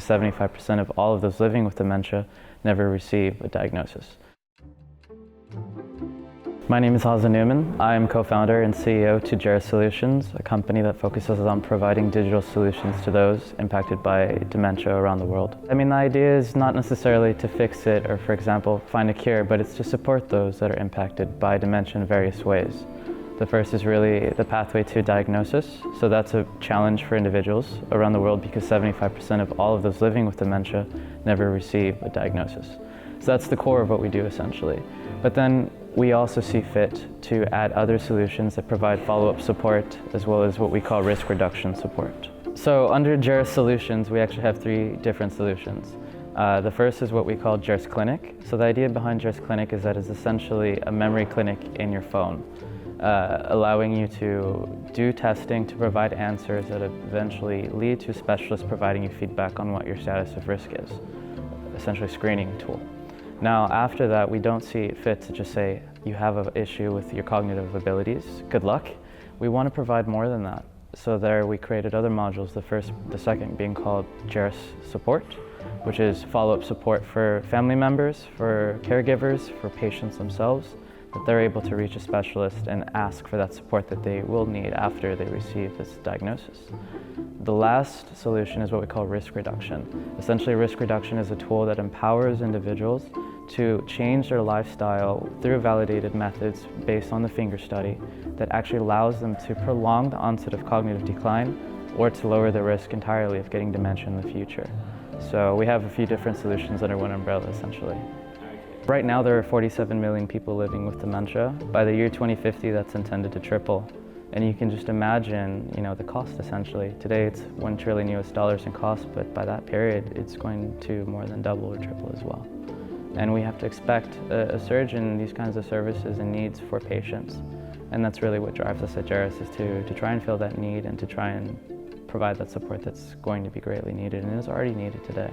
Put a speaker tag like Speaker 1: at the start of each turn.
Speaker 1: 75% of all of those living with dementia never receive a diagnosis. My name is Hazan Newman. I am co-founder and CEO to Geras Solutions, a company that focuses on providing digital solutions to those impacted by dementia around the world. The idea is not necessarily to fix it or, for example, find a cure, but it's to support those that are impacted by dementia in various ways. The first is really the pathway to diagnosis. So that's a challenge for individuals around the world because 75% of all of those living with dementia never receive a diagnosis. So that's the core of what we do essentially. But then we also see fit to add other solutions that provide follow-up support as well as what we call risk reduction support. So under Geras Solutions, we actually have 3 different solutions. The first is what we call Geras Clinic. So the idea behind Geras Clinic is that it's essentially a memory clinic in your phone, allowing you to do testing to provide answers that eventually lead to specialists providing you feedback on what your status of risk is, essentially a screening tool. Now after that, we don't see it fit to just say you have an issue with your cognitive abilities, good luck. We want to provide more than that. So there we created other modules, the second being called Geras Support, which is follow-up support for family members, for caregivers, for patients themselves, that they're able to reach a specialist and ask for that support that they will need after they receive this diagnosis. The last solution is what we call risk reduction. Essentially, risk reduction is a tool that empowers individuals to change their lifestyle through validated methods based on the finger study that actually allows them to prolong the onset of cognitive decline or to lower the risk entirely of getting dementia in the future. So we have a few different solutions under one umbrella essentially. Right now there are 47 million people living with dementia. By the year 2050 that's intended to triple. And you can just imagine, the cost essentially. Today it's $1 trillion in cost, but by that period it's going to more than double or triple as well. And we have to expect a surge in these kinds of services and needs for patients. And that's really what drives us at Geras, is to try and fill that need and to try and provide that support that's going to be greatly needed and is already needed today.